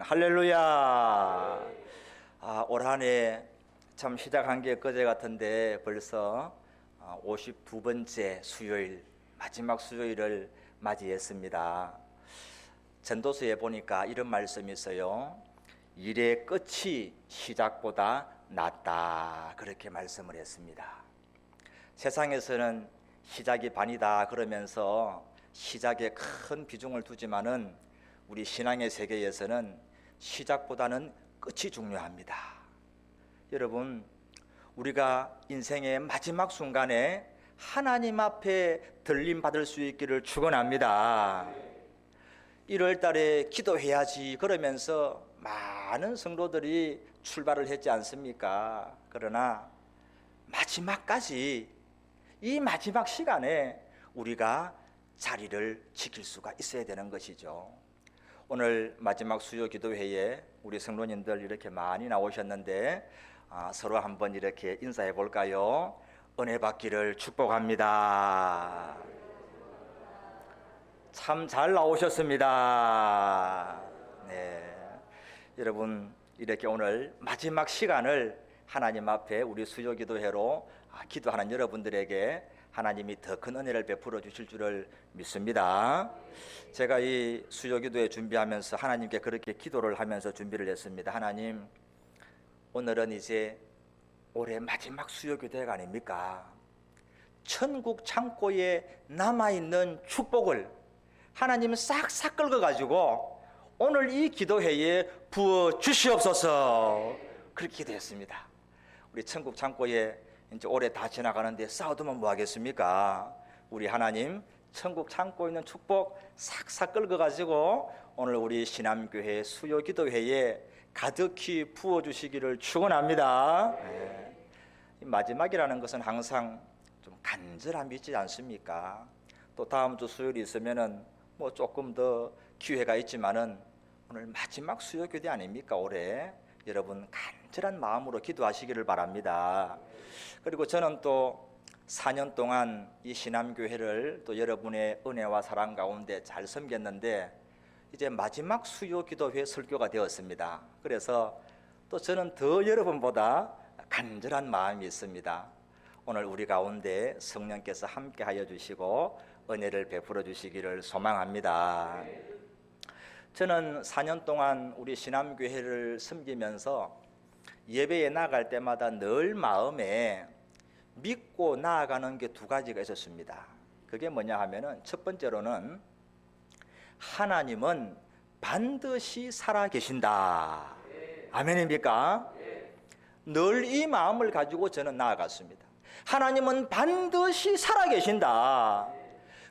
할렐루야. 올 한 해 참 시작한 게 그제 같은데 벌써 52번째 수요일, 마지막 수요일을 맞이했습니다. 전도서에 보니까 이런 말씀이 있어요. 일의 끝이 시작보다 낫다, 그렇게 말씀을 했습니다. 세상에서는 시작이 반이다 그러면서 시작에 큰 비중을 두지만은 우리 신앙의 세계에서는 시작보다는 끝이 중요합니다. 여러분, 우리가 인생의 마지막 순간에 하나님 앞에 들림 받을 수 있기를 축원합니다. 1월 달에 기도해야지 그러면서 많은 성도들이 출발을 했지 않습니까? 그러나 마지막까지, 이 마지막 시간에 우리가 자리를 지킬 수가 있어야 되는 것이죠. 오늘 마지막 수요 기도회에 우리 성도님들 이렇게 많이 나오셨는데 서로 한번 이렇게 인사해 볼까요? 은혜 받기를 축복합니다. 참 잘 나오셨습니다. 네, 여러분, 이렇게 오늘 마지막 시간을 하나님 앞에 우리 수요 기도회로 기도하는 여러분들에게 하나님이 더 큰 은혜를 베풀어 주실 줄을 믿습니다. 제가 이 수요 기도회 준비하면서 하나님께 그렇게 기도를 하면서 준비를 했습니다. 하나님, 오늘은 이제 올해 마지막 수요 기도회가 아닙니까? 천국 창고에 남아있는 축복을 하나님 싹싹 긁어가지고 오늘 이 기도회에 부어 주시옵소서, 그렇게 기도했습니다. 우리 천국 창고에 이제 올해 다 지나가는데 쌓아두면 뭐 하겠습니까? 우리 하나님 천국 창고에 있는 축복 싹싹 긁어가지고 오늘 우리 신암교회 수요 기도회에 가득히 부어주시기를 축원합니다. 네. 마지막이라는 것은 항상 좀 간절함이 있지 않습니까? 또 다음 주 수요일이 있으면은 뭐 조금 더 기회가 있지만은 오늘 마지막 수요 기도 아닙니까? 올해 여러분 간절한 마음으로 기도하시기를 바랍니다. 그리고 저는 또 4년 동안 이 신암교회를 또 여러분의 은혜와 사랑 가운데 잘 섬겼는데 이제 마지막 수요 기도회 설교가 되었습니다. 그래서 또 저는 더 여러분보다 간절한 마음이 있습니다. 오늘 우리 가운데 성령께서 함께 하여 주시고 은혜를 베풀어 주시기를 소망합니다. 저는 4년 동안 우리 신암교회를 섬기면서 예배에 나아갈 때마다 늘 마음에 믿고 나아가는 게 두 가지가 있었습니다. 그게 뭐냐 하면은 첫 번째로는 하나님은 반드시 살아계신다. 아멘입니까? 늘 이 마음을 가지고 저는 나아갔습니다. 하나님은 반드시 살아계신다.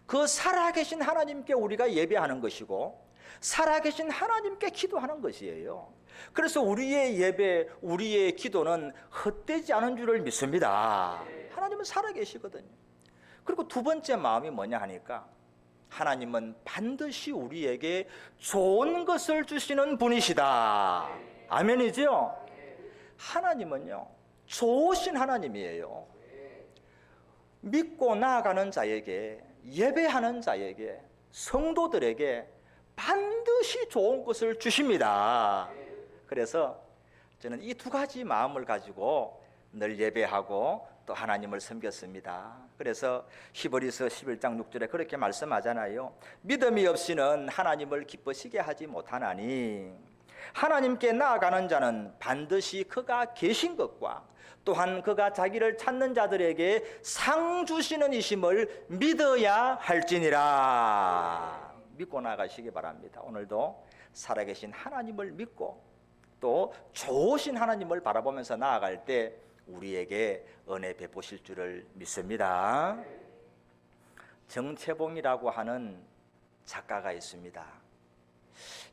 그 살아계신 하나님께 우리가 예배하는 것이고 살아계신 하나님께 기도하는 것이에요. 그래서 우리의 예배, 우리의 기도는 헛되지 않은 줄을 믿습니다. 하나님은 살아계시거든요. 그리고 두 번째 마음이 뭐냐 하니까 하나님은 반드시 우리에게 좋은 것을 주시는 분이시다. 아멘이죠? 하나님은요, 좋으신 하나님이에요. 믿고 나아가는 자에게, 예배하는 자에게, 성도들에게 반드시 좋은 것을 주십니다. 그래서 저는 이 두 가지 마음을 가지고 늘 예배하고 또 하나님을 섬겼습니다. 그래서 히브리서 11장 6절에 그렇게 말씀하잖아요. 믿음이 없이는 하나님을 기쁘시게 하지 못하나니 하나님께 나아가는 자는 반드시 그가 계신 것과 또한 그가 자기를 찾는 자들에게 상 주시는 이심을 믿어야 할지니라. 믿고 나가시기 바랍니다. 오늘도 살아계신 하나님을 믿고 또 좋으신 하나님을 바라보면서 나아갈 때 우리에게 은혜 베푸실 줄을 믿습니다. 정채봉이라고 하는 작가가 있습니다.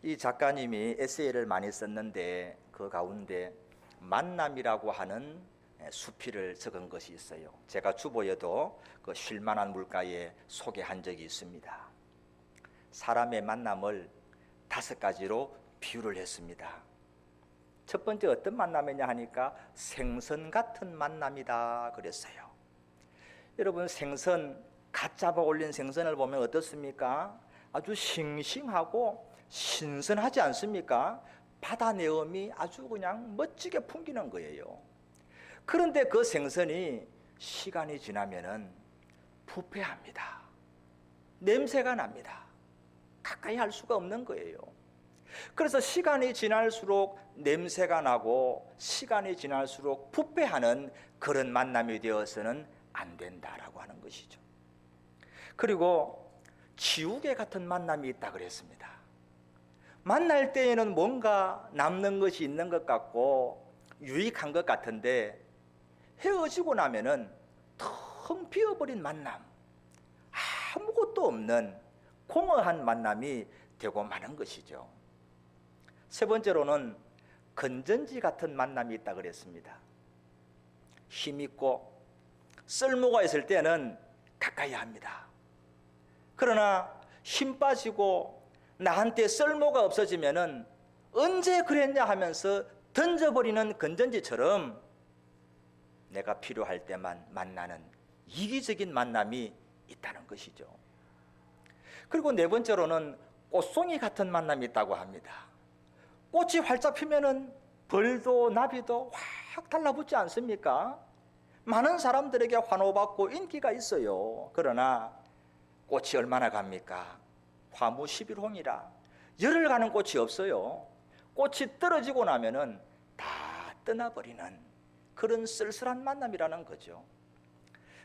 이 작가님이 에세이를 많이 썼는데 그 가운데 만남이라고 하는 수필을 적은 것이 있어요. 제가 주보에도 그 쉴만한 물가에 소개한 적이 있습니다. 사람의 만남을 5가지로 비유를 했습니다. 첫 번째 어떤 만남이냐 하니까 생선 같은 만남이다 그랬어요. 여러분, 생선, 갓 잡아 올린 생선을 보면 어떻습니까? 아주 싱싱하고 신선하지 않습니까? 바다 내음이 아주 그냥 멋지게 풍기는 거예요. 그런데 그 생선이 시간이 지나면은 부패합니다. 냄새가 납니다. 가까이 할 수가 없는 거예요. 그래서 시간이 지날수록 냄새가 나고 시간이 지날수록 부패하는 그런 만남이 되어서는 안 된다라고 하는 것이죠. 그리고 지우개 같은 만남이 있다 그랬습니다. 만날 때에는 뭔가 남는 것이 있는 것 같고 유익한 것 같은데 헤어지고 나면은 텅 비어버린 만남, 아무것도 없는 공허한 만남이 되고 마는 것이죠. 세 번째로는 건전지 같은 만남이 있다 그랬습니다. 힘있고 쓸모가 있을 때는 가까이 합니다. 그러나 힘 빠지고 나한테 쓸모가 없어지면은 언제 그랬냐 하면서 던져버리는 건전지처럼 내가 필요할 때만 만나는 이기적인 만남이 있다는 것이죠. 그리고 네 번째로는 꽃송이 같은 만남이 있다고 합니다. 꽃이 활짝 피면은 벌도 나비도 확 달라붙지 않습니까? 많은 사람들에게 환호받고 인기가 있어요. 그러나 꽃이 얼마나 갑니까? 화무 11홍이라 열흘 가는 꽃이 없어요. 꽃이 떨어지고 나면은 다 떠나버리는 그런 쓸쓸한 만남이라는 거죠.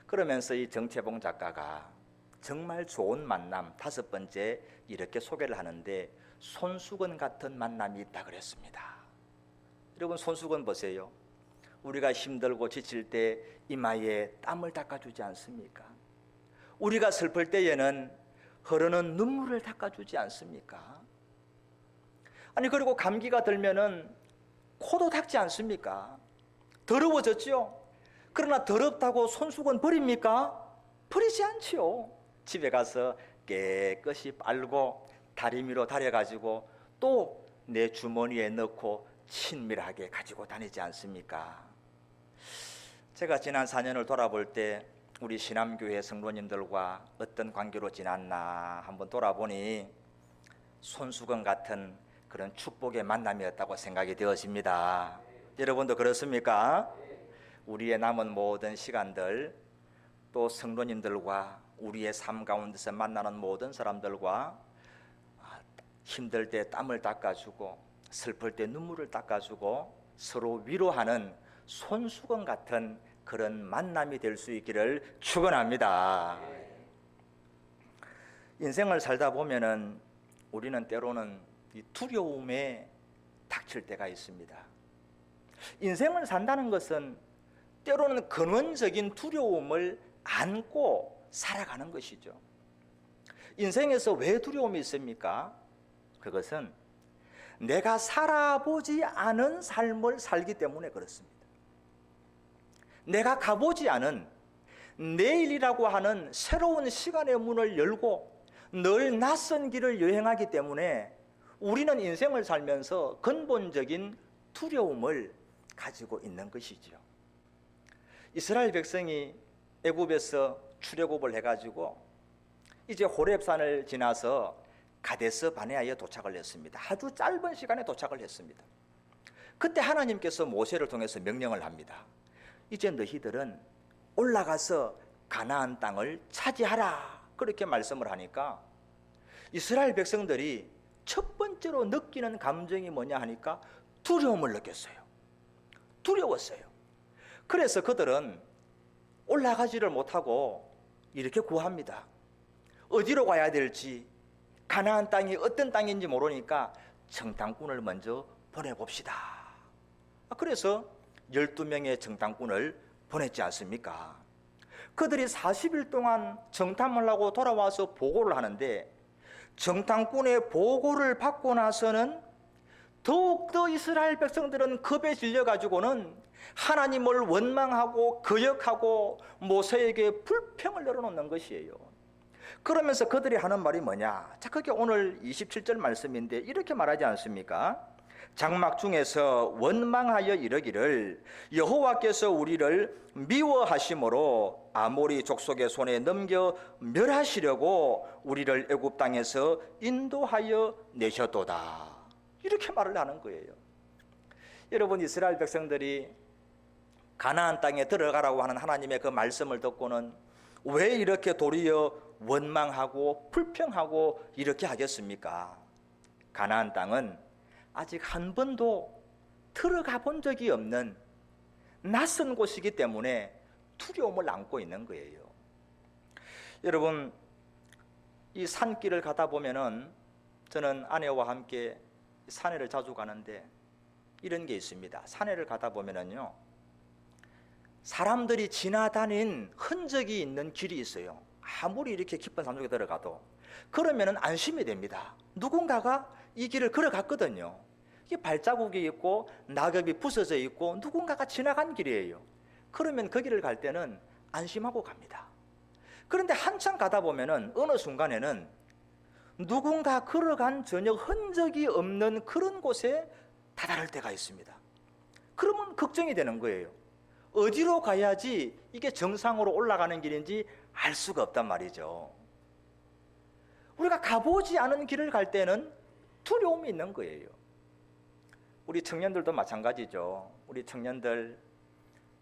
그러면서 이 정채봉 작가가 정말 좋은 만남 다섯 번째 이렇게 소개를 하는데 손수건 같은 만남이 있다 그랬습니다. 여러분 손수건 보세요. 우리가 힘들고 지칠 때 이마에 땀을 닦아주지 않습니까? 우리가 슬플 때에는 흐르는 눈물을 닦아주지 않습니까? 아니 그리고 감기가 들면은 코도 닦지 않습니까? 더러워졌죠? 그러나 더럽다고 손수건 버립니까? 버리지 않지요. 집에 가서 깨끗이 빨고 다리미로 다려가지고 또 내 주머니에 넣고 친밀하게 가지고 다니지 않습니까? 제가 지난 4년을 돌아볼 때 우리 신암교회 성도님들과 어떤 관계로 지났나 한번 돌아보니 손수건 같은 그런 축복의 만남이었다고 생각이 되었습니다. 여러분도 그렇습니까? 우리의 남은 모든 시간들 또 성도님들과 우리의 삶 가운데서 만나는 모든 사람들과 힘들 때 땀을 닦아주고 슬플 때 눈물을 닦아주고 서로 위로하는 손수건 같은 그런 만남이 될 수 있기를 축원합니다. 인생을 살다 보면은 우리는 때로는 이 두려움에 닥칠 때가 있습니다. 인생을 산다는 것은 때로는 근원적인 두려움을 안고 살아가는 것이죠. 인생에서 왜 두려움이 있습니까? 그것은 내가 살아보지 않은 삶을 살기 때문에 그렇습니다. 내가 가보지 않은 내일이라고 하는 새로운 시간의 문을 열고 늘 낯선 길을 여행하기 때문에 우리는 인생을 살면서 근본적인 두려움을 가지고 있는 것이죠. 이스라엘 백성이 애굽에서 출애굽을 해가지고 이제 호렙산을 지나서 가데스 바네아에 도착을 했습니다. 아주 짧은 시간에 도착을 했습니다. 그때 하나님께서 모세를 통해서 명령을 합니다. 이제 너희들은 올라가서 가나안 땅을 차지하라 그렇게 말씀을 하니까 이스라엘 백성들이 첫 번째로 느끼는 감정이 뭐냐 하니까 두려움을 느꼈어요. 두려웠어요. 그래서 그들은 올라가지를 못하고 이렇게 구합니다. 어디로 가야 될지 가나안 땅이 어떤 땅인지 모르니까 정탐꾼을 먼저 보내봅시다. 그래서 12명의 정탐꾼을 보냈지 않습니까? 그들이 40일 동안 정탐을 하고 돌아와서 보고를 하는데 정탐꾼의 보고를 받고 나서는 더욱더 이스라엘 백성들은 겁에 질려가지고는 하나님을 원망하고 거역하고 모세에게 불평을 늘어놓는 것이에요. 그러면서 그들이 하는 말이 뭐냐? 자, 그게 오늘 27절 말씀인데 이렇게 말하지 않습니까? 장막 중에서 원망하여 이르기를 여호와께서 우리를 미워하심으로 아모리 족속의 손에 넘겨 멸하시려고 우리를 애굽 땅에서 인도하여 내셨도다. 이렇게 말을 하는 거예요. 여러분, 이스라엘 백성들이 가나안 땅에 들어가라고 하는 하나님의 그 말씀을 듣고는 왜 이렇게 도리어 원망하고 불평하고 이렇게 하겠습니까? 가나안 땅은 아직 한 번도 들어가 본 적이 없는 낯선 곳이기 때문에 두려움을 안고 있는 거예요. 여러분, 이 산길을 가다 보면은 저는 아내와 함께 산에를 자주 가는데 이런 게 있습니다. 산에를 가다 보면은요, 사람들이 지나다닌 흔적이 있는 길이 있어요. 아무리 이렇게 깊은 산속에 들어가도 그러면은 안심이 됩니다. 누군가가 이 길을 걸어갔거든요. 이게 발자국이 있고 낙엽이 부서져 있고 누군가가 지나간 길이에요. 그러면 그 길을 갈 때는 안심하고 갑니다. 그런데 한참 가다 보면은 어느 순간에는 누군가 걸어간 전혀 흔적이 없는 그런 곳에 다다를 때가 있습니다. 그러면 걱정이 되는 거예요. 어디로 가야지 이게 정상으로 올라가는 길인지 알 수가 없단 말이죠. 우리가 가보지 않은 길을 갈 때는 두려움이 있는 거예요. 우리 청년들도 마찬가지죠. 우리 청년들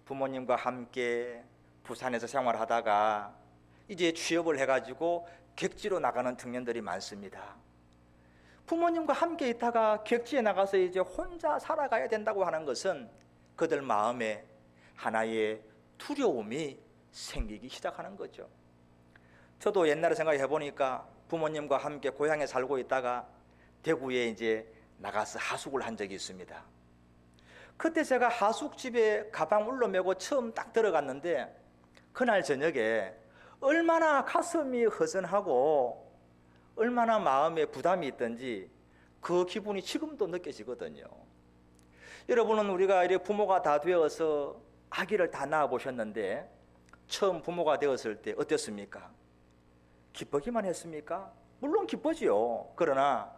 부모님과 함께 부산에서 생활하다가 이제 취업을 해가지고 객지로 나가는 청년들이 많습니다. 부모님과 함께 있다가 객지에 나가서 이제 혼자 살아가야 된다고 하는 것은 그들 마음에 하나의 두려움이 생기기 시작하는 거죠. 저도 옛날에 생각해 보니까 부모님과 함께 고향에 살고 있다가 대구에 이제 나가서 하숙을 한 적이 있습니다. 그때 제가 하숙집에 가방 울러매고 처음 딱 들어갔는데 그날 저녁에 얼마나 가슴이 허전하고 얼마나 마음에 부담이 있던지 그 기분이 지금도 느껴지거든요. 여러분은 우리가 이렇게 부모가 다 되어서 아기를 다 낳아 보셨는데 처음 부모가 되었을 때 어땠습니까? 기쁘기만 했습니까? 물론 기쁘지요. 그러나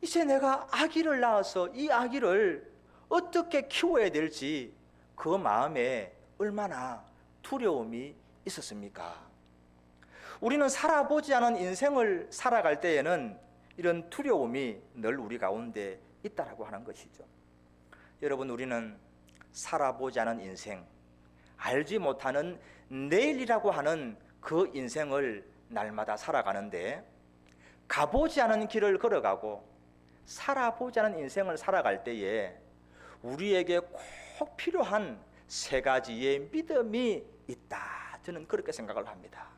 이제 내가 아기를 낳아서 이 아기를 어떻게 키워야 될지 그 마음에 얼마나 두려움이 있었습니까? 우리는 살아보지 않은 인생을 살아갈 때에는 이런 두려움이 늘 우리 가운데 있다라고 하는 것이죠. 여러분, 우리는 살아보지 않은 인생, 알지 못하는 내일이라고 하는 그 인생을 날마다 살아가는데 가보지 않은 길을 걸어가고 살아보지 않은 인생을 살아갈 때에 우리에게 꼭 필요한 세 가지의 믿음이 있다. 저는 그렇게 생각을 합니다.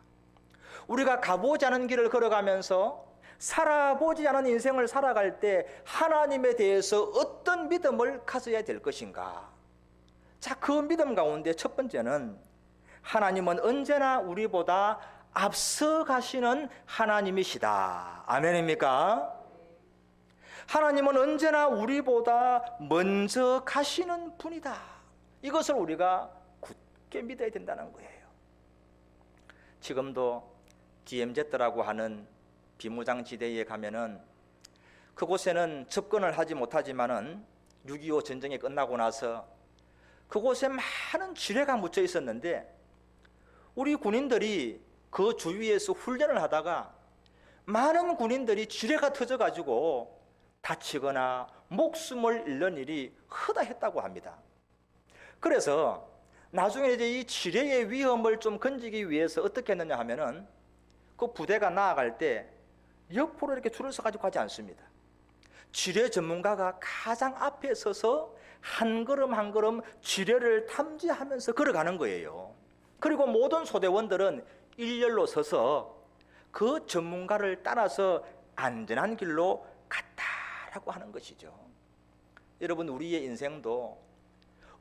우리가 가보지 않은 길을 걸어가면서 살아보지 않은 인생을 살아갈 때 하나님에 대해서 어떤 믿음을 가져야 될 것인가? 자, 그 믿음 가운데 첫 번째는 하나님은 언제나 우리보다 앞서 가시는 하나님이시다. 아멘입니까? 하나님은 언제나 우리보다 먼저 가시는 분이다. 이것을 우리가 굳게 믿어야 된다는 거예요. 지금도 DMZ라고 하는 비무장지대에 가면은 그곳에는 접근을 하지 못하지만은 6.25 전쟁이 끝나고 나서 그곳에 많은 지뢰가 묻혀 있었는데 우리 군인들이 그 주위에서 훈련을 하다가 많은 군인들이 지뢰가 터져가지고 다치거나 목숨을 잃는 일이 허다했다고 합니다. 그래서 나중에 이제 이 지뢰의 위험을 좀 건지기 위해서 어떻게 했느냐 하면은 그 부대가 나아갈 때 옆으로 이렇게 줄을 서가지고 가지 않습니다. 지뢰 전문가가 가장 앞에 서서 한 걸음 한 걸음 지뢰를 탐지하면서 걸어가는 거예요. 그리고 모든 소대원들은 일렬로 서서 그 전문가를 따라서 안전한 길로 갔다라고 하는 것이죠. 여러분, 우리의 인생도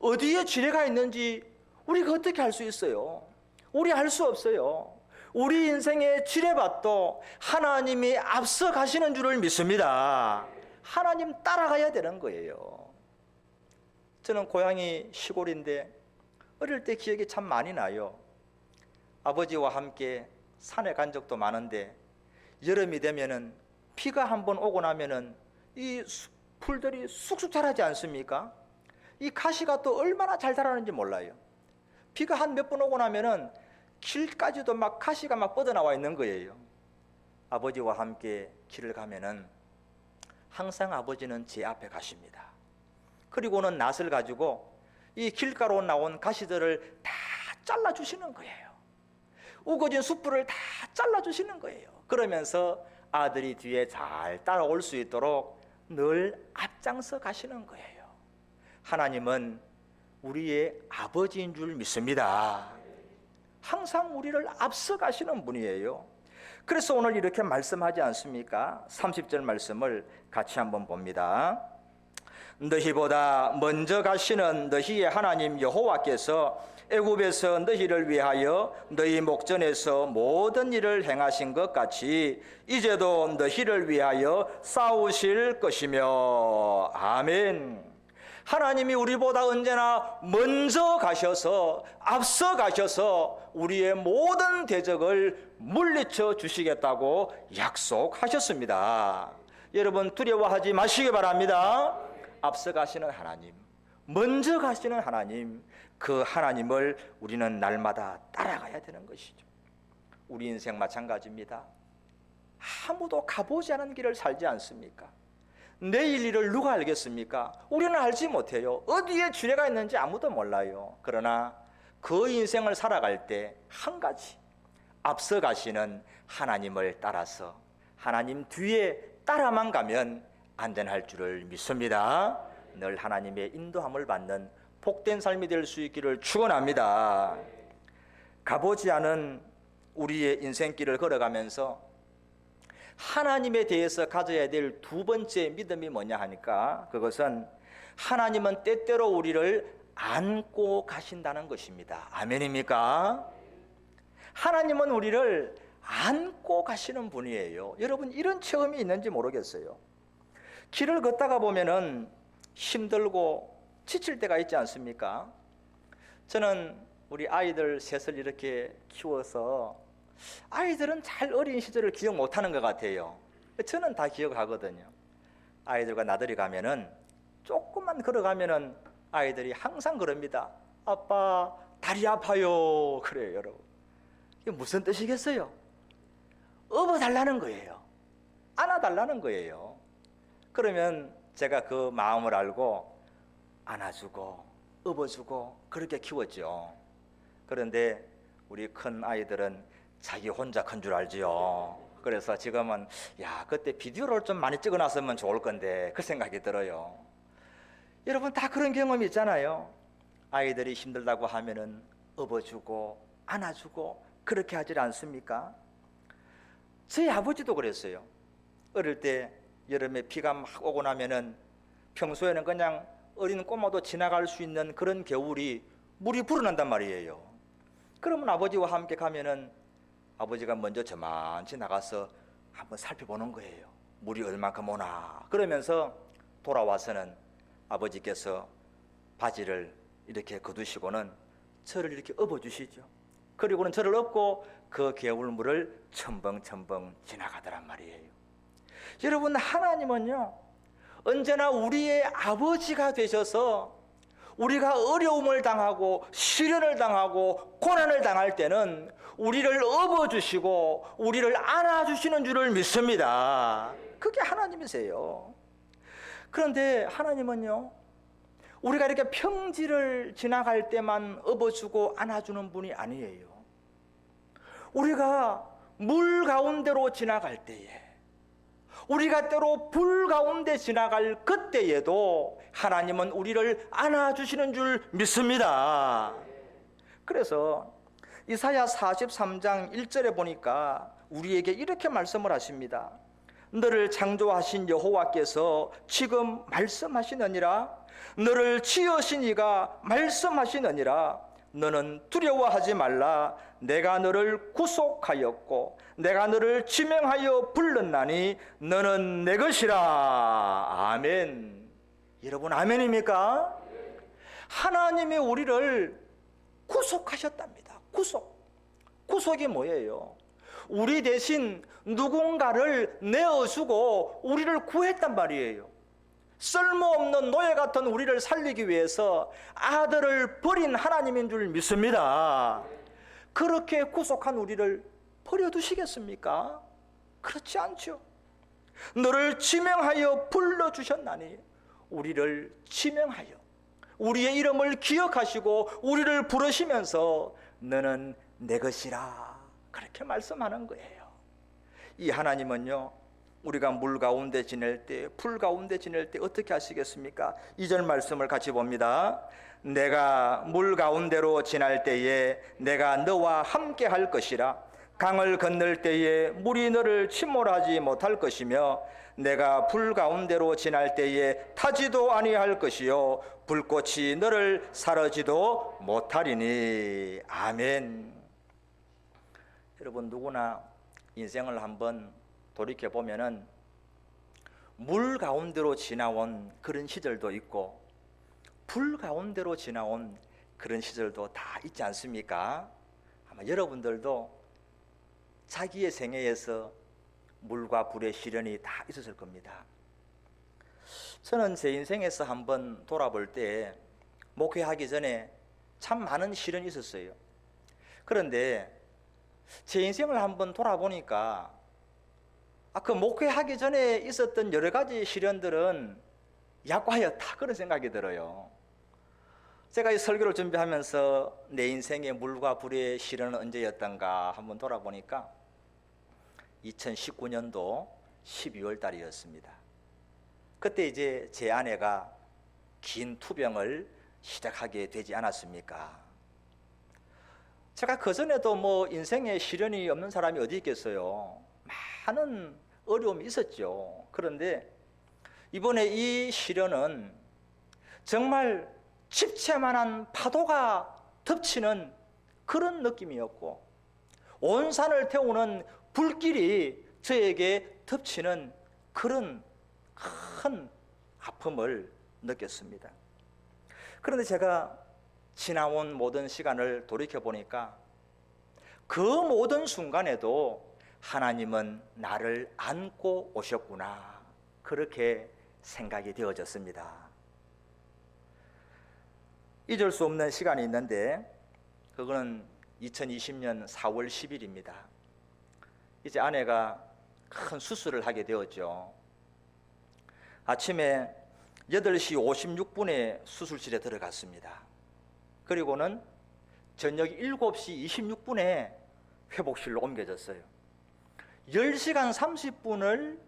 어디에 지뢰가 있는지 우리가 어떻게 알 수 있어요? 우리 알 수 없어요. 우리 인생의 지뢰밭도 하나님이 앞서 가시는 줄을 믿습니다. 하나님 따라가야 되는 거예요. 저는 고향이 시골인데 어릴 때 기억이 참 많이 나요. 아버지와 함께 산에 간 적도 많은데 여름이 되면은 비가 한번 오고 나면은 이 풀들이 쑥쑥 자라지 않습니까? 이 가시가 또 얼마나 잘 자라는지 몰라요. 비가 한 몇 번 오고 나면은 길까지도 막 가시가 막 뻗어나와 있는 거예요. 아버지와 함께 길을 가면은 항상 아버지는 제 앞에 가십니다. 그리고는 낫을 가지고 이 길가로 나온 가시들을 다 잘라주시는 거예요. 우거진 숯불을 다 잘라주시는 거예요. 그러면서 아들이 뒤에 잘 따라올 수 있도록 늘 앞장서 가시는 거예요. 하나님은 우리의 아버지인 줄 믿습니다. 항상 우리를 앞서 가시는 분이에요. 그래서 오늘 이렇게 말씀하지 않습니까? 30절 말씀을 같이 한번 봅니다. 너희보다 먼저 가시는 너희의 하나님 여호와께서 애굽에서 너희를 위하여 너희 목전에서 모든 일을 행하신 것 같이 이제도 너희를 위하여 싸우실 것이며. 아멘. 하나님이 우리보다 언제나 먼저 가셔서 앞서 가셔서 우리의 모든 대적을 물리쳐 주시겠다고 약속하셨습니다. 여러분 두려워하지 마시기 바랍니다. 앞서 가시는 하나님, 먼저 가시는 하나님, 그 하나님을 우리는 날마다 따라가야 되는 것이죠. 우리 인생 마찬가지입니다. 아무도 가보지 않은 길을 살지 않습니까? 내일 일을 누가 알겠습니까? 우리는 알지 못해요. 어디에 주례가 있는지 아무도 몰라요. 그러나 그 인생을 살아갈 때 한 가지, 앞서 가시는 하나님을 따라서 하나님 뒤에 따라만 가면 안전할 줄을 믿습니다. 늘 하나님의 인도함을 받는 복된 삶이 될 수 있기를 축원합니다. 가보지 않은 우리의 인생길을 걸어가면서 하나님에 대해서 가져야 될 두 번째 믿음이 뭐냐 하니까 그것은 하나님은 때때로 우리를 안고 가신다는 것입니다. 아멘입니까? 하나님은 우리를 안고 가시는 분이에요. 여러분 이런 체험이 있는지 모르겠어요. 길을 걷다가 보면은 힘들고 지칠 때가 있지 않습니까? 저는 우리 아이들 셋을 이렇게 키워서 아이들은 잘 어린 시절을 기억 못하는 것 같아요. 저는 다 기억하거든요. 아이들과 나들이 가면은 조금만 걸어가면은 아이들이 항상 그럽니다. 아빠 다리 아파요. 그래요, 여러분. 이게 무슨 뜻이겠어요? 업어달라는 거예요. 안아달라는 거예요. 그러면 제가 그 마음을 알고 안아주고 업어주고 그렇게 키웠죠. 그런데 우리 큰 아이들은 자기 혼자 큰 줄 알지요. 그래서 지금은 야 그때 비디오를 좀 많이 찍어놨으면 좋을 건데 그 생각이 들어요. 여러분 다 그런 경험이 있잖아요. 아이들이 힘들다고 하면은 업어주고 안아주고 그렇게 하지 않습니까? 저희 아버지도 그랬어요. 어릴 때 여름에 비가 막 오고 나면은 평소에는 그냥 어린 꼬마도 지나갈 수 있는 그런 겨울이 물이 불어난단 말이에요. 그러면 아버지와 함께 가면은 아버지가 먼저 저만치 나가서 한번 살펴보는 거예요. 물이 얼만큼 오나. 그러면서 돌아와서는 아버지께서 바지를 이렇게 거두시고는 저를 이렇게 업어주시죠. 그리고는 저를 업고 그 겨울물을 첨벙첨벙 지나가더란 말이에요. 여러분 하나님은요 언제나 우리의 아버지가 되셔서 우리가 어려움을 당하고 시련을 당하고 고난을 당할 때는 우리를 업어주시고 우리를 안아주시는 줄을 믿습니다. 그게 하나님이세요. 그런데 하나님은요 우리가 이렇게 평지를 지나갈 때만 업어주고 안아주는 분이 아니에요. 우리가 물 가운데로 지나갈 때에 우리가 때로 불 가운데 지나갈 그때에도 하나님은 우리를 안아주시는 줄 믿습니다. 그래서 이사야 43장 1절에 보니까 우리에게 이렇게 말씀을 하십니다. 너를 창조하신 여호와께서 지금 말씀하시느니라. 너를 지으신 이가 말씀하시느니라. 너는 두려워하지 말라. 내가 너를 구속하였고 내가 너를 지명하여 불렀나니 너는 내 것이라. 아멘. 여러분 아멘입니까? 하나님이 우리를 구속하셨답니다. 구속이 뭐예요? 우리 대신 누군가를 내어주고 우리를 구했단 말이에요. 쓸모없는 노예 같은 우리를 살리기 위해서 아들을 버린 하나님인 줄 믿습니다. 그렇게 구속한 우리를 버려두시겠습니까? 그렇지 않죠. 너를 지명하여 불러주셨나니 우리를 지명하여 우리의 이름을 기억하시고 우리를 부르시면서 너는 내 것이라 그렇게 말씀하는 거예요. 이 하나님은요, 우리가 물 가운데 지낼 때, 불 가운데 지낼 때 어떻게 하시겠습니까? 2절 말씀을 같이 봅니다. 내가 물 가운데로 지날 때에 내가 너와 함께 할 것이라. 강을 건널 때에 물이 너를 침몰하지 못할 것이며 내가 불 가운데로 지날 때에 타지도 아니할 것이요 불꽃이 너를 사르지도 못하리니. 아멘. 여러분, 누구나 인생을 한번 돌이켜 보면은 물 가운데로 지나온 그런 시절도 있고 불 가운데로 지나온 그런 시절도 다 있지 않습니까? 아마 여러분들도 자기의 생애에서 물과 불의 시련이 다 있었을 겁니다. 저는 제 인생에서 한번 돌아볼 때 목회하기 전에 참 많은 시련이 있었어요. 그런데 제 인생을 한번 돌아보니까 그 목회하기 전에 있었던 여러 가지 시련들은 약과였다, 그런 생각이 들어요. 제가 이 설교를 준비하면서 내 인생의 물과 불의 시련은 언제였던가 한번 돌아보니까 2019년도 12월 달이었습니다. 그때 이제 제 아내가 긴 투병을 시작하게 되지 않았습니까? 제가 그전에도 뭐 인생에 시련이 없는 사람이 어디 있겠어요. 많은 어려움이 있었죠. 그런데 이번에 이 시련은 정말 집채만한 파도가 덮치는 그런 느낌이었고 온 산을 태우는 불길이 저에게 덮치는 그런 큰 아픔을 느꼈습니다. 그런데 제가 지나온 모든 시간을 돌이켜보니까 그 모든 순간에도 하나님은 나를 안고 오셨구나, 그렇게 생각이 되어졌습니다. 잊을 수 없는 시간이 있는데 그거는 2020년 4월 10일입니다. 이제 아내가 큰 수술을 하게 되었죠. 아침에 8시 56분에 수술실에 들어갔습니다. 그리고는 저녁 7시 26분에 회복실로 옮겨졌어요. 10시간 30분을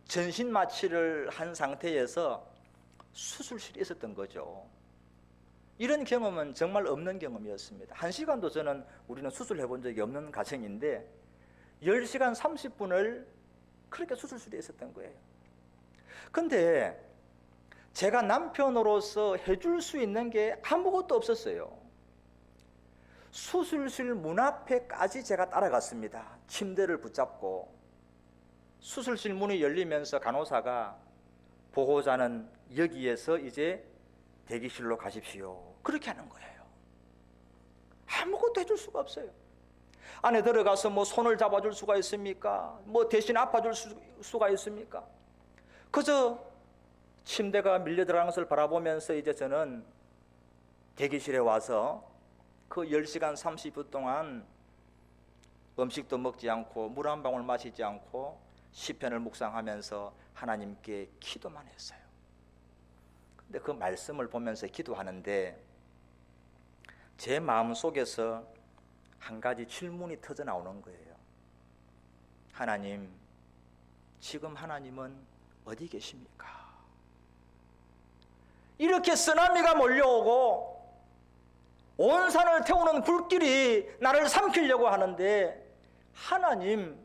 전신 마취를 한 상태에서 수술실에 있었던 거죠. 이런 경험은 정말 없는 경험이었습니다. 1시간도 우리는 수술해 본 적이 없는 가정인데 10시간 30분을 그렇게 수술실에 있었던 거예요. 근데 제가 남편으로서 해줄 수 있는 게 아무것도 없었어요. 수술실 문 앞에까지 제가 따라갔습니다. 침대를 붙잡고 수술실 문이 열리면서 간호사가 보호자는 여기에서 이제 대기실로 가십시오, 그렇게 하는 거예요. 아무것도 해줄 수가 없어요. 안에 들어가서 뭐 손을 잡아줄 수가 있습니까? 뭐 대신 아파줄 수가 있습니까? 그저 침대가 밀려 들어가는 것을 바라보면서 이제 저는 대기실에 와서 그 10시간 30분 동안 음식도 먹지 않고 물 한 방울 마시지 않고 시편을 묵상하면서 하나님께 기도만 했어요. 근데 그 말씀을 보면서 기도하는데 제 마음 속에서 한 가지 질문이 터져 나오는 거예요. 하나님, 지금 하나님은 어디 계십니까? 이렇게 쓰나미가 몰려오고 온 산을 태우는 불길이 나를 삼키려고 하는데 하나님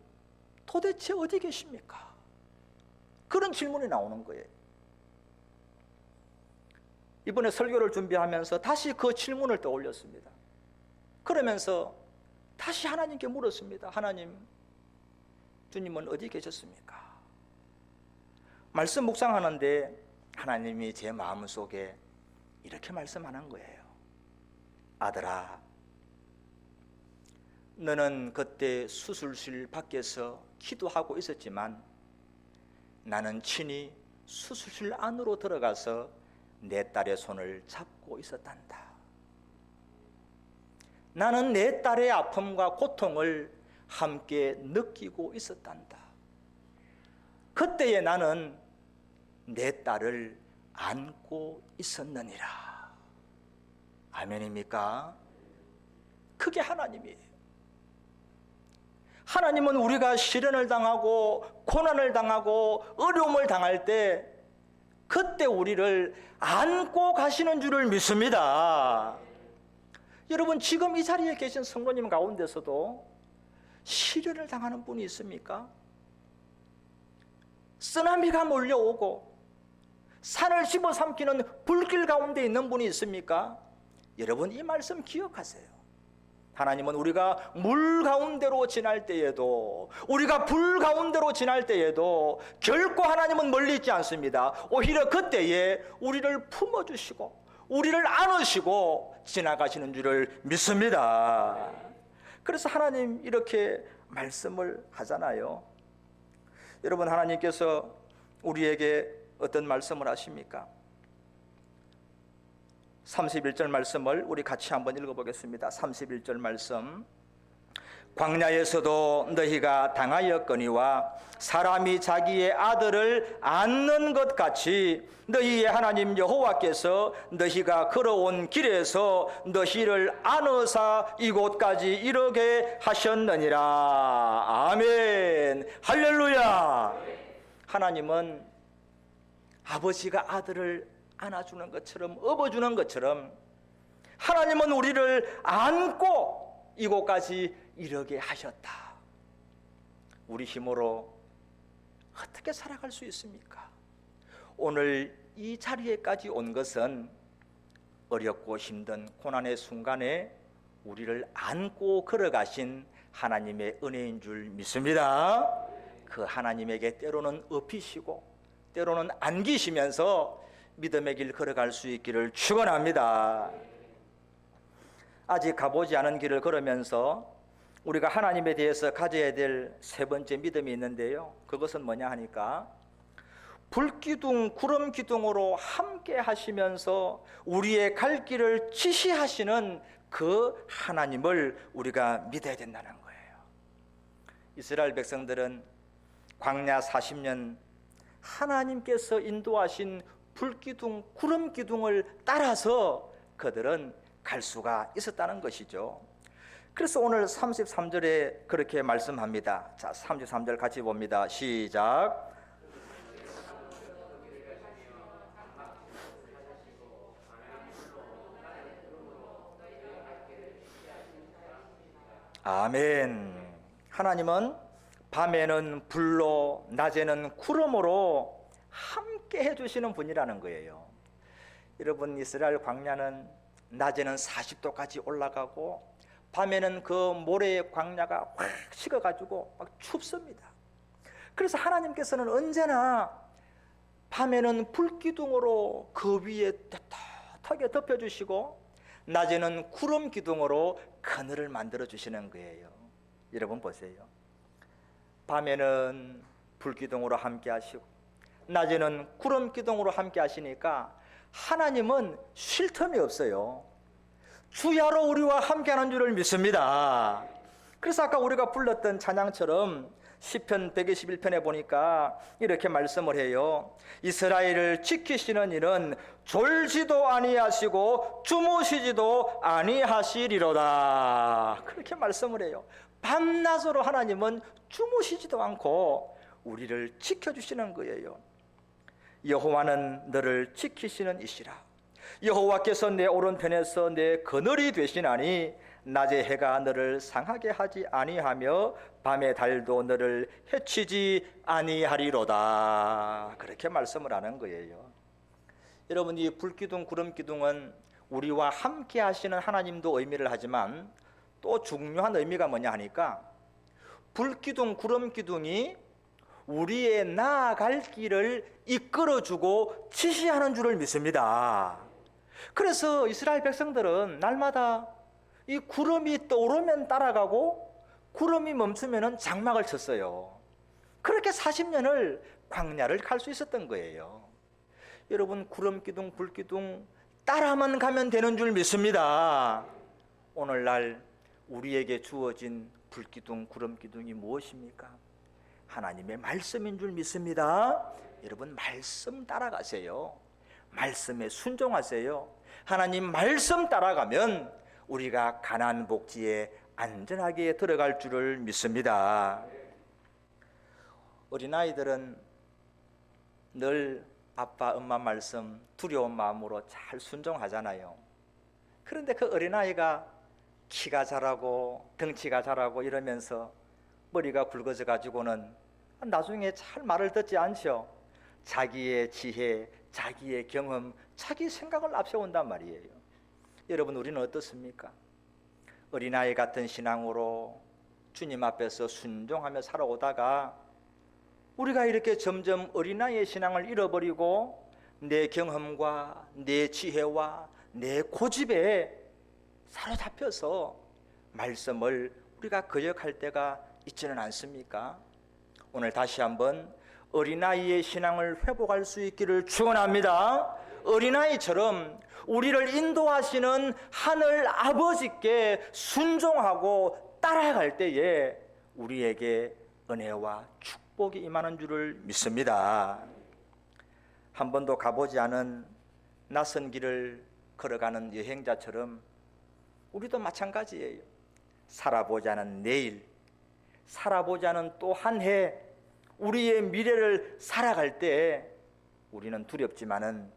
도대체 어디 계십니까? 그런 질문이 나오는 거예요. 이번에 설교를 준비하면서 다시 그 질문을 떠올렸습니다. 그러면서 다시 하나님께 물었습니다. 하나님, 주님은 어디 계셨습니까? 말씀 묵상하는데 하나님이 제 마음속에 이렇게 말씀하는 거예요. 아들아, 너는 그때 수술실 밖에서 기도하고 있었지만 나는 친히 수술실 안으로 들어가서 내 딸의 손을 잡고 있었단다. 나는 내 딸의 아픔과 고통을 함께 느끼고 있었단다. 그때에 나는 내 딸을 안고 있었느니라. 아멘입니까? 그게 하나님이에요. 하나님은 우리가 시련을 당하고 고난을 당하고 어려움을 당할 때 그때 우리를 안고 가시는 줄을 믿습니다. 여러분, 지금 이 자리에 계신 성도님 가운데서도 시련을 당하는 분이 있습니까? 쓰나미가 몰려오고 산을 집어삼키는 불길 가운데 있는 분이 있습니까? 여러분, 이 말씀 기억하세요. 하나님은 우리가 물 가운데로 지날 때에도, 우리가 불 가운데로 지날 때에도 결코 하나님은 멀리 있지 않습니다. 오히려 그때에 우리를 품어주시고 우리를 안으시고 지나가시는 줄을 믿습니다. 그래서 하나님 이렇게 말씀을 하잖아요. 여러분, 하나님께서 우리에게 어떤 말씀을 하십니까? 31절 말씀을 우리 같이 한번 읽어보겠습니다. 31절 말씀. 광야에서도 너희가 당하였거니와 사람이 자기의 아들을 안는 것 같이 너희의 하나님 여호와께서 너희가 걸어온 길에서 너희를 안으사 이곳까지 이르게 하셨느니라. 아멘. 할렐루야. 하나님은 아버지가 아들을 안아주는 것처럼, 업어주는 것처럼 하나님은 우리를 안고 이곳까지 이르게 하셨다. 우리 힘으로 어떻게 살아갈 수 있습니까? 오늘 이 자리에까지 온 것은 어렵고 힘든 고난의 순간에 우리를 안고 걸어가신 하나님의 은혜인 줄 믿습니다. 그 하나님에게 때로는 업히시고 때로는 안기시면서 믿음의 길 걸어갈 수 있기를 축원합니다. 아직 가보지 않은 길을 걸으면서 우리가 하나님에 대해서 가져야 될 세 번째 믿음이 있는데요, 그것은 뭐냐 하니까 불기둥 구름기둥으로 함께 하시면서 우리의 갈 길을 지시하시는 그 하나님을 우리가 믿어야 된다는 거예요. 이스라엘 백성들은 광야 40년 하나님께서 인도하신 불기둥, 구름기둥을 따라서 그들은 갈 수가 있었다는 것이죠. 그래서 오늘 33절에 그렇게 말씀합니다. 자, 33절 같이 봅니다. 시작. 아멘. 하나님은 밤에는 불로, 낮에는 구름으로 함께 해주시는 분이라는 거예요. 여러분, 이스라엘 광야는 낮에는 40도까지 올라가고 밤에는 그 모래의 광야가 확 식어가지고 막 춥습니다. 그래서 하나님께서는 언제나 밤에는 불기둥으로 그 위에 따뜻하게 덮여주시고 낮에는 구름기둥으로 그늘을 만들어주시는 거예요. 여러분 보세요. 밤에는 불기둥으로 함께 하시고 낮에는 구름기둥으로 함께 하시니까 하나님은 쉴 틈이 없어요. 주야로 우리와 함께하는 줄을 믿습니다. 그래서 아까 우리가 불렀던 찬양처럼 시편 121편에 보니까 이렇게 말씀을 해요. 이스라엘을 지키시는 이는 졸지도 아니하시고 주무시지도 아니하시리로다. 그렇게 말씀을 해요. 밤낮으로 하나님은 주무시지도 않고 우리를 지켜주시는 거예요. 여호와는 너를 지키시는 이시라. 여호와께서 내 오른편에서 내 그늘이 되시나니 낮에 해가 너를 상하게 하지 아니하며 밤에 달도 너를 해치지 아니하리로다. 그렇게 말씀을 하는 거예요. 여러분, 이 불기둥 구름기둥은 우리와 함께 하시는 하나님도 의미를 하지만 또 중요한 의미가 뭐냐 하니까 불기둥 구름기둥이 우리의 나아갈 길을 이끌어주고 지시하는 줄을 믿습니다. 그래서 이스라엘 백성들은 날마다 이 구름이 떠오르면 따라가고 구름이 멈추면 장막을 쳤어요. 그렇게 40년을 광야를 갈 수 있었던 거예요. 여러분, 구름기둥 불기둥 따라만 가면 되는 줄 믿습니다. 오늘날 우리에게 주어진 불기둥 구름기둥이 무엇입니까? 하나님의 말씀인 줄 믿습니다. 여러분, 말씀 따라가세요. 말씀에 순종하세요. 하나님 말씀 따라가면 우리가 가나안 복지에 안전하게 들어갈 줄을 믿습니다. 어린아이들은 늘 아빠, 엄마 말씀 두려운 마음으로 잘 순종하잖아요. 그런데 그 어린아이가 키가 자라고 덩치가 자라고 이러면서 머리가 굵어져 가지고는 나중에 잘 말을 듣지 않죠. 자기의 지혜, 자기의 경험, 자기 생각을 앞세운단 말이에요. 여러분, 우리는 어떻습니까? 어린아이 같은 신앙으로 주님 앞에서 순종하며 살아오다가 우리가 이렇게 점점 어린아이의 신앙을 잃어버리고 내 경험과 내 지혜와 내 고집에 사로잡혀서 말씀을 우리가 거역할 때가 있지는 않습니까? 오늘 다시 한번 어린아이의 신앙을 회복할 수 있기를 축원합니다. 어린아이처럼 우리를 인도하시는 하늘 아버지께 순종하고 따라갈 때에 우리에게 은혜와 축복이 임하는 줄을 믿습니다. 한 번도 가보지 않은 낯선 길을 걸어가는 여행자처럼 우리도 마찬가지예요. 살아보지 않은 내일, 살아보지 않은 또 한 해, 우리의 미래를 살아갈 때 우리는 두렵지만은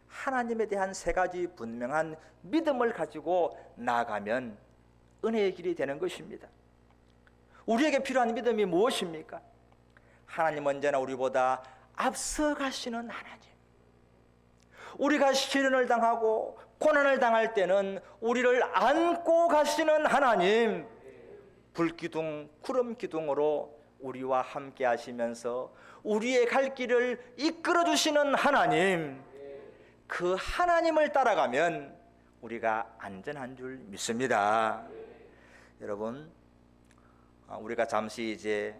하나님에 대한 세 가지 분명한 믿음을 가지고 나아가면 은혜의 길이 되는 것입니다. 우리에게 필요한 믿음이 무엇입니까? 하나님 언제나 우리보다 앞서가시는 하나님. 우리가 시련을 당하고 고난을 당할 때는 우리를 안고 가시는 하나님. 불기둥, 구름기둥으로 우리와 함께 하시면서 우리의 갈 길을 이끌어 주시는 하나님. 그 하나님을 따라가면 우리가 안전한 줄 믿습니다. 여러분, 우리가 잠시 이제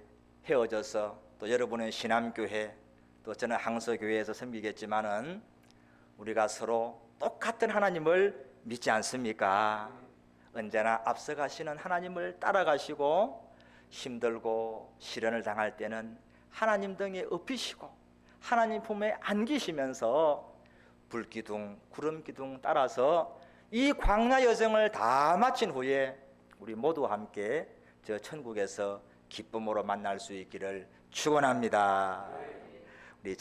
헤어져서 또 여러분은 신암교회, 또 저는 항서교회에서 섬기겠지만은 우리가 서로 똑같은 하나님을 믿지 않습니까? 언제나 앞서가시는 하나님을 따라가시고 힘들고 시련을 당할 때는 하나님 등에 업히시고 하나님 품에 안기시면서 불기둥, 구름기둥 따라서 이 광야 여정을 다 마친 후에 우리 모두 함께 저 천국에서 기쁨으로 만날 수 있기를 축원합니다. 우리